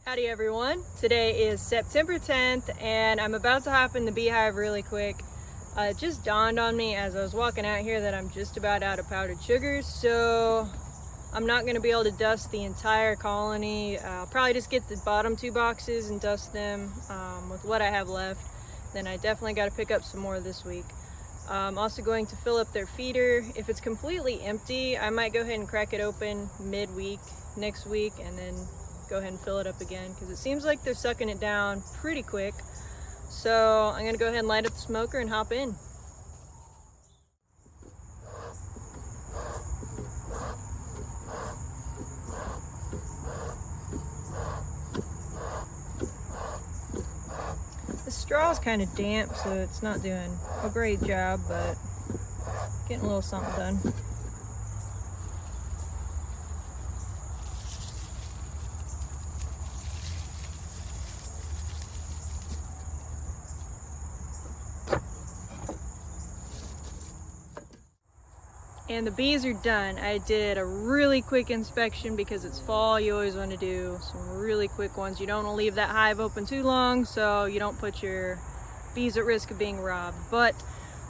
Howdy everyone. Today is September 10th and I'm about to hop in the beehive really quick. It just dawned on me as I was walking out here that I'm just about out of powdered sugars, so I'm not going to be able to dust the entire colony. I'll probably just get the bottom 2 boxes and dust them with what I have left. Then I definitely got to pick up some more this week. I'm also going to fill up their feeder. If it's completely empty, I might go ahead and crack it open midweek next week and then go ahead and fill it up again, because it seems like they're sucking it down pretty quick. So I'm gonna go ahead and light up the smoker and hop in. The straw is kind of damp, so it's not doing a great job, but getting a little something done. And the bees are done. I did a really quick inspection because it's fall. You always want to do some really quick ones. You don't want to leave that hive open too long so you don't put your bees at risk of being robbed. But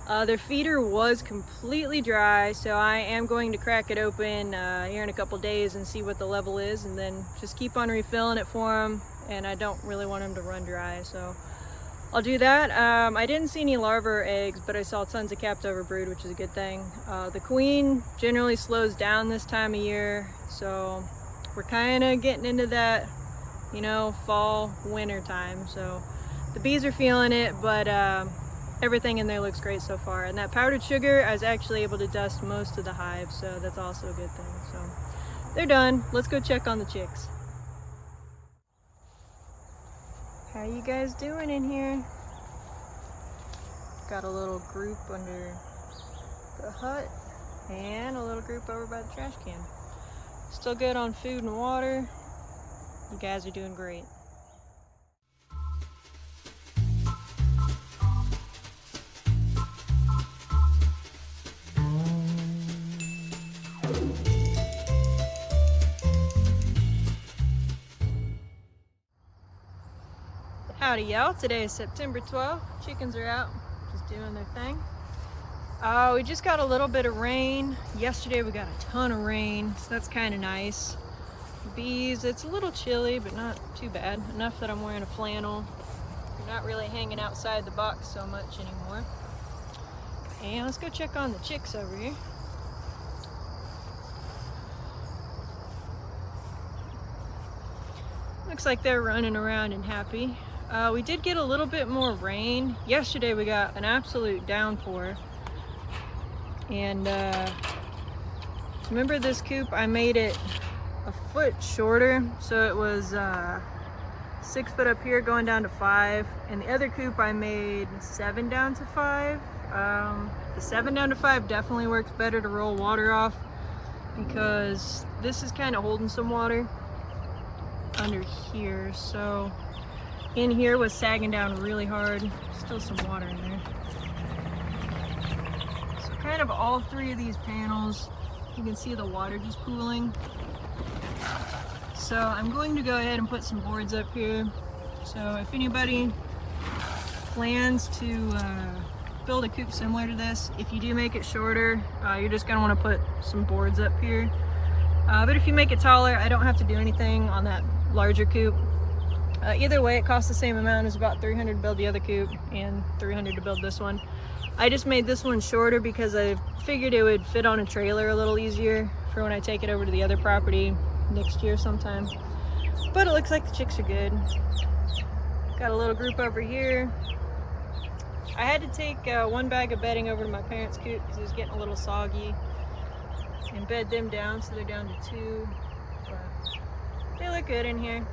their feeder was completely dry, so I am going to crack it open here in a couple days and see what the level is, and then just keep on refilling it for them. And I don't really want them to run dry, so I'll do that. I didn't see any larvae or eggs, but I saw tons of capped over brood, which is a good thing. The queen generally slows down this time of year, so we're kind of getting into that, fall, winter time. So the bees are feeling it, but everything in there looks great so far. And that powdered sugar, I was actually able to dust most of the hive, so that's also a good thing. So they're done. Let's go check on the chicks. How you guys doing in here? Got a little group under the hut and a little group over by the trash can. Still good on food and water. You guys are doing great. Howdy y'all, today is September 12th. Chickens are out, just doing their thing. We just got a little bit of rain. Yesterday we got a ton of rain, so that's kind of nice. Bees, it's a little chilly, but not too bad. Enough that I'm wearing a flannel. You're not really hanging outside the box so much anymore. And let's go check on the chicks over here. Looks like they're running around and happy. We did get a little bit more rain. Yesterday we got an absolute downpour. And remember this coop, I made it a foot shorter. So it was 6 foot up here going down to 5. And the other coop I made 7 down to 5. The 7 down to 5 definitely works better to roll water off, because this is kind of holding some water under here. So in here was sagging down really hard. Still some water in there. So kind of all 3 of these panels, you can see the water just pooling. So I'm going to go ahead and put some boards up here. So if anybody plans to build a coop similar to this, if you do make it shorter, you're just going to want to put some boards up here. But if you make it taller, I don't have to do anything on that larger coop. Either way, it costs the same amount. It's about $300 to build the other coop and $300 to build this one. I just made this one shorter because I figured it would fit on a trailer a little easier for when I take it over to the other property next year sometime. But it looks like the chicks are good. Got a little group over here. I had to take 1 bag of bedding over to my parents' coop because it was getting a little soggy, and bed them down, so they're down to 2. But they look good in here.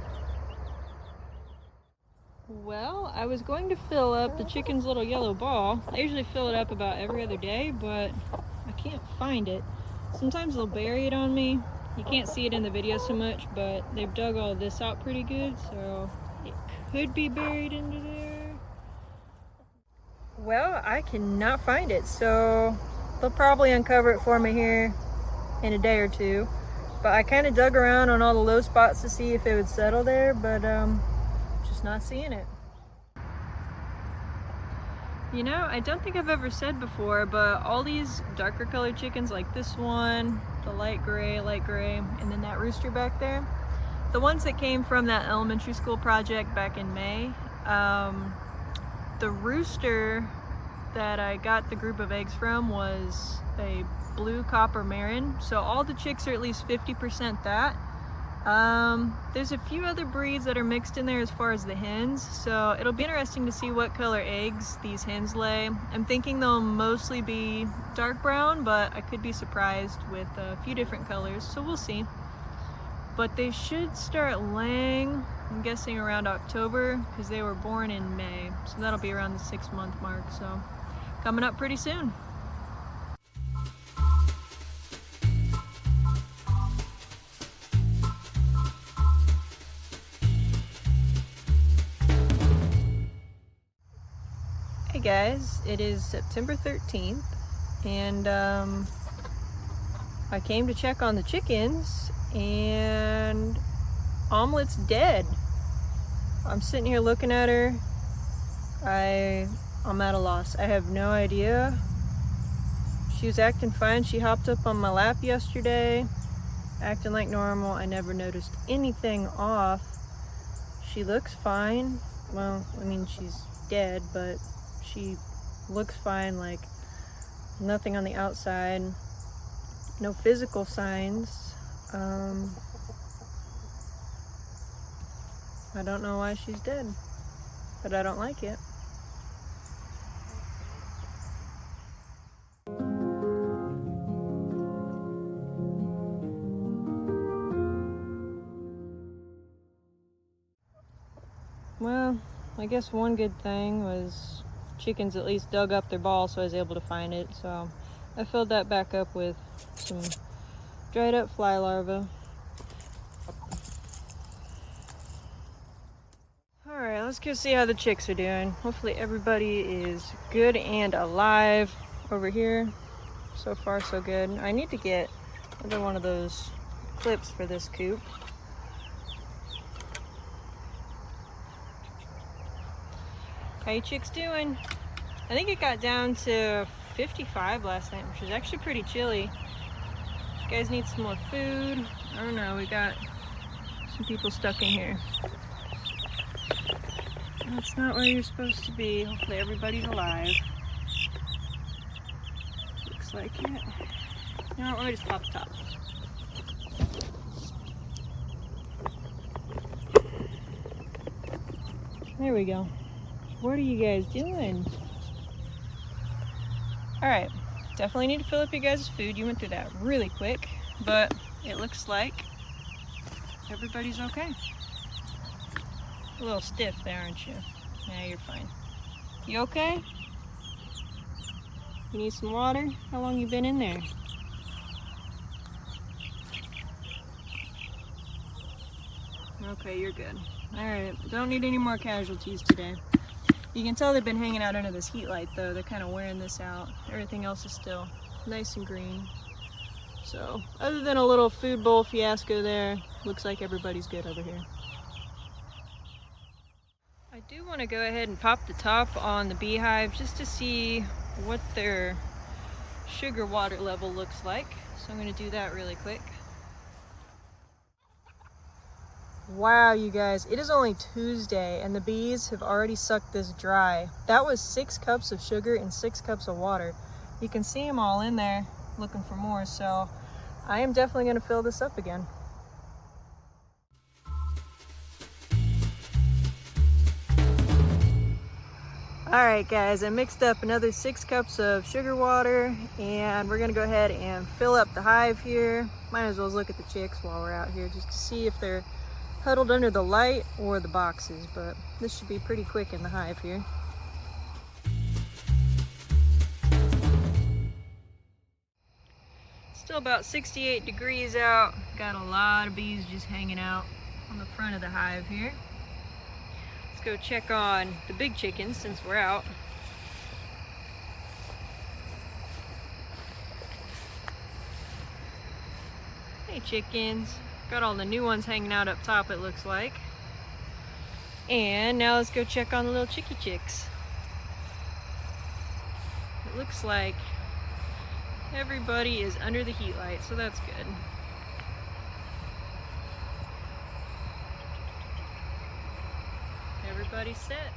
Well, I was going to fill up the chicken's little yellow ball. I usually fill it up about every other day, but I can't find it. Sometimes they'll bury it on me. You can't see it in the video so much, but they've dug all this out pretty good, so it could be buried into there. Well, I cannot find it, so they'll probably uncover it for me here in a day or two. But I kind of dug around on all the low spots to see if it would settle there, but just not seeing it. You know, I don't think I've ever said before, but all these darker colored chickens, like this one, the light gray, and then that rooster back there, the ones that came from that elementary school project back in May, the rooster that I got the group of eggs from was a blue copper marin, so all the chicks are at least 50% that. There's a few other breeds that are mixed in there as far as the hens, so it'll be interesting to see what color eggs these hens lay. I'm thinking they'll mostly be dark brown, but I could be surprised with a few different colors, so we'll see. But they should start laying, I'm guessing around October, because they were born in May, so that'll be around the 6-month mark, so coming up pretty soon. Hey guys, it is September 13th, and I came to check on the chickens, and Omelet's dead. I'm sitting here looking at her. I'm at a loss. I have no idea. She was acting fine. She hopped up on my lap yesterday, acting like normal. I never noticed anything off. She looks fine. Well, I mean, she's dead, but she looks fine, like nothing on the outside, no physical signs. I don't know why she's dead, but I don't like it. Well, I guess one good thing was chickens at least dug up their ball, so I was able to find it. So I filled that back up with some dried up fly larvae. Alright, let's go see how the chicks are doing. Hopefully everybody is good and alive over here. So far so good. I need to get another one of those clips for this coop. How you chicks doing? I think it got down to 55 last night, which is actually pretty chilly. You guys need some more food? I don't know, we got some people stuck in here. That's not where you're supposed to be. Hopefully everybody's alive. Looks like it. You know what, let me just pop the top. There we go. What are you guys doing? Alright, definitely need to fill up you guys' food. You went through that really quick, but it looks like everybody's okay. A little stiff there, aren't you? Yeah, you're fine. You okay? You need some water? How long you been in there? Okay, you're good. Alright, don't need any more casualties today. You can tell they've been hanging out under this heat light though. They're kind of wearing this out. Everything else is still nice and green. So, other than a little food bowl fiasco there, looks like everybody's good over here. I do want to go ahead and pop the top on the Beehive just to see what their sugar water level looks like. So I'm going to do that really quick. Wow, you guys, it is only Tuesday and the bees have already sucked this dry. That was 6 cups of sugar and 6 cups of water. You can see them all in there looking for more, so I am definitely going to fill this up again. Alright guys, I mixed up another 6 cups of sugar water and we're going to go ahead and fill up the hive here. Might as well look at the chicks while we're out here just to see if they're huddled under the light or the boxes, but this should be pretty quick in the hive here. Still about 68 degrees out. Got a lot of bees just hanging out on the front of the hive here. Let's go check on the big chickens since we're out. Hey Hey chickens. Got all the new ones hanging out up top, it looks like. And now let's go check on the little chickie chicks. It looks like everybody is under the heat light, so that's good. Everybody's set.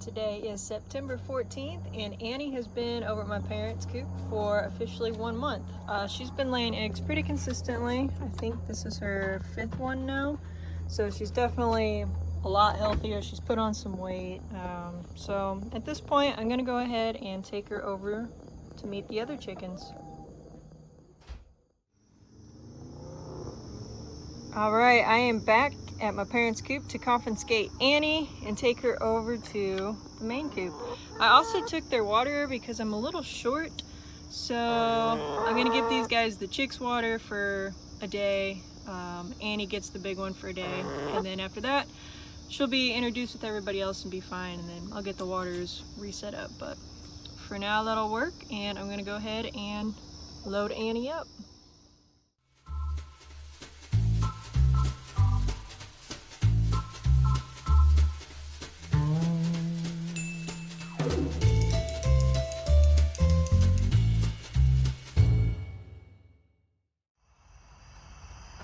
Today is September 14th and Annie has been over at my parents' coop for officially 1 month. She's been laying eggs pretty consistently. I think this is her 5th one now. So she's definitely a lot healthier. She's put on some weight. So at this point, I'm gonna go ahead and take her over to meet the other chickens. All right, I am back at my parents' coop to confiscate Annie and take her over to the main coop. I also took their water because I'm a little short, so I'm gonna give these guys the chicks water for a day. Annie gets the big one for a day, and then after that, she'll be introduced with everybody else and be fine, and then I'll get the waters reset up. But for now, that'll work, and I'm gonna go ahead and load Annie up.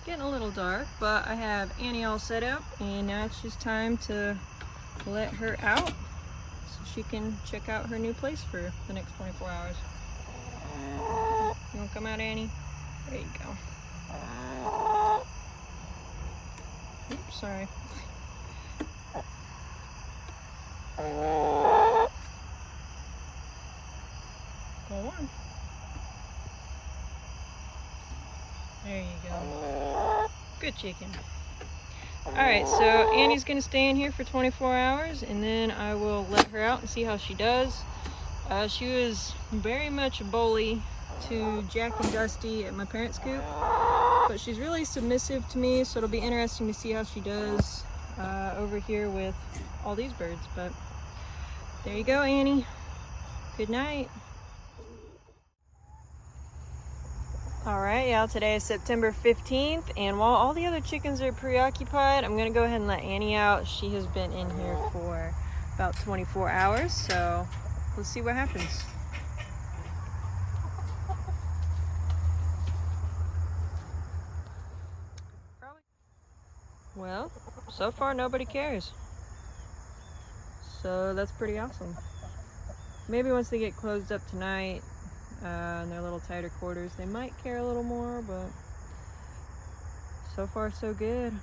Getting a little dark, but I have Annie all set up, and now it's just time to let her out so she can check out her new place for the next 24 hours. You want to come out, Annie? There you go. Oops, sorry. Go on. There you go. Good chicken. Alright, so Annie's going to stay in here for 24 hours and then I will let her out and see how she does. She was very much a bully to Jack and Dusty at my parents' coop, but she's really submissive to me, so it'll be interesting to see how she does over here with all these birds. But there you go, Annie. Good night. Alright, y'all, today is September 15th, and while all the other chickens are preoccupied, I'm going to go ahead and let Annie out. She has been in here for about 24 hours, so let's see what happens. Well, so far nobody cares. So that's pretty awesome. Maybe once they get closed up tonight, in their little tighter quarters, they might care a little more, but so far so good.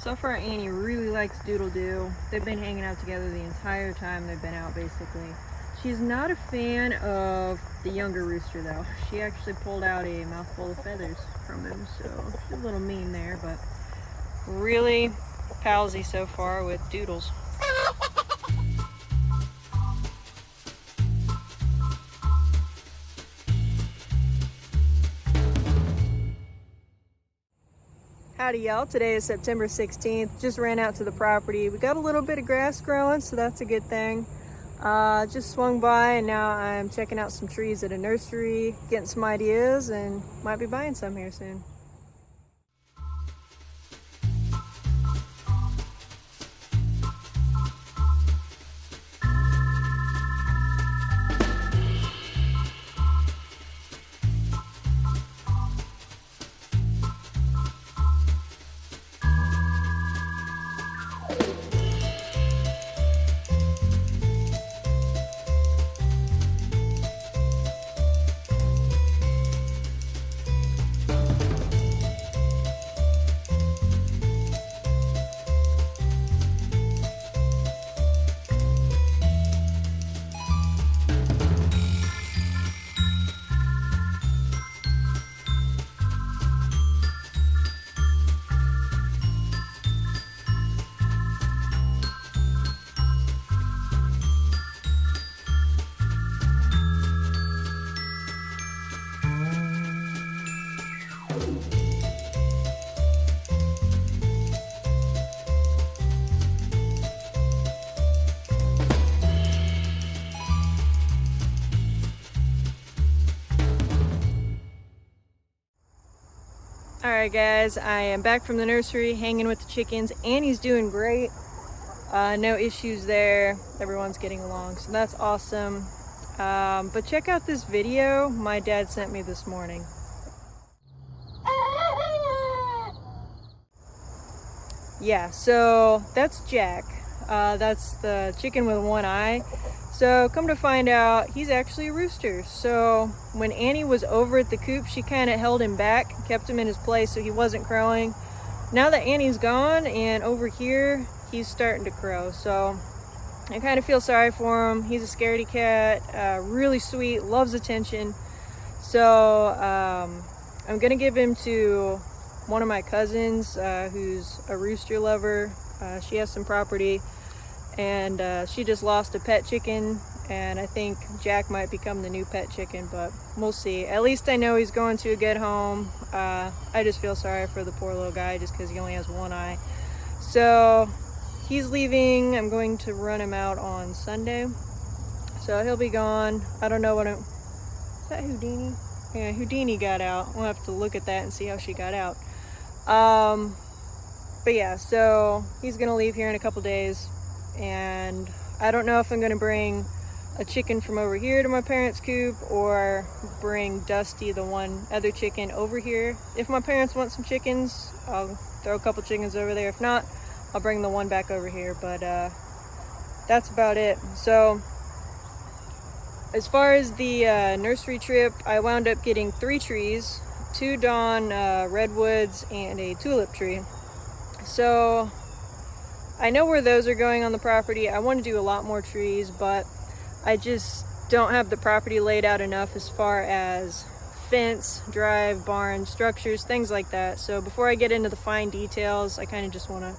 So far Annie really likes Doodle Doo. They've been hanging out together the entire time they've been out, basically. She's not a fan of the younger rooster though. She actually pulled out a mouthful of feathers from him, so she's a little mean there, but really palsy so far with Doodles. Howdy y'all, today is September 16th. Just ran out to the property. We got a little bit of grass growing, so that's a good thing. Just swung by and now I'm checking out some trees at a nursery, getting some ideas, and might be buying some here soon. All right, guys, I am back from the nursery, hanging with the chickens. Annie's doing great. No issues there. Everyone's getting along, so that's awesome. But check out this video my dad sent me this morning. Yeah, so that's Jack. That's the chicken with one eye. So come to find out, he's actually a rooster. So when Annie was over at the coop, she kind of held him back, kept him in his place so he wasn't crowing. Now that Annie's gone and over here, he's starting to crow. So I kind of feel sorry for him. He's a scaredy cat, really sweet, loves attention. So I'm gonna give him to one of my cousins who's a rooster lover. She has some property, and she just lost a pet chicken, and I think Jack might become the new pet chicken, but we'll see. At least I know he's going to a good home. I just feel sorry for the poor little guy just because he only has one eye. So he's leaving. I'm going to run him out on Sunday, so he'll be gone. I don't know is that Houdini? Yeah, Houdini got out. We'll have to look at that and see how she got out. But yeah, so he's gonna leave here in a couple days, and I don't know if I'm gonna bring a chicken from over here to my parents' coop or bring Dusty, the one other chicken, over here. If my parents want some chickens, I'll throw a couple chickens over there. If not, I'll bring the one back over here. But that's about it. So as far as the nursery trip, I wound up getting 3 trees, 2 Dawn redwoods and a tulip tree. So I know where those are going on the property. I want to do a lot more trees, but I just don't have the property laid out enough as far as fence, drive, barn, structures, things like that. So before I get into the fine details, I kind of just want to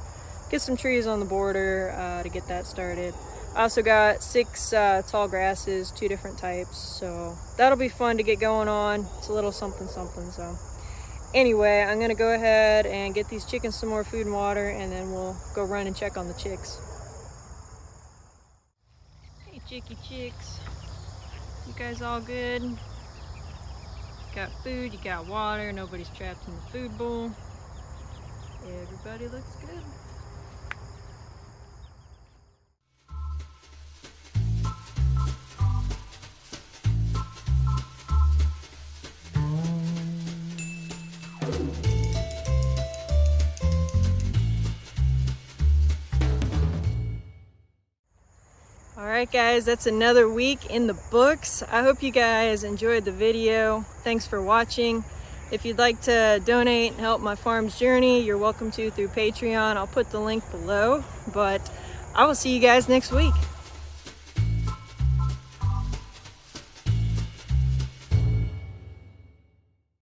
get some trees on the border to get that started. I also got 6 tall grasses, 2 different types, so that'll be fun to get going on. It's a little something something. So anyway, I'm gonna go ahead and get these chickens some more food and water, and then we'll go run and check on the chicks. Hey chicky chicks, you guys all good? You got food, you got water, nobody's trapped in the food bowl. Everybody looks good. Alright guys, that's another week in the books. I hope you guys enjoyed the video. Thanks for watching. If you'd like to donate and help my farm's journey, you're welcome to through Patreon. I'll put the link below, but I will see you guys next week.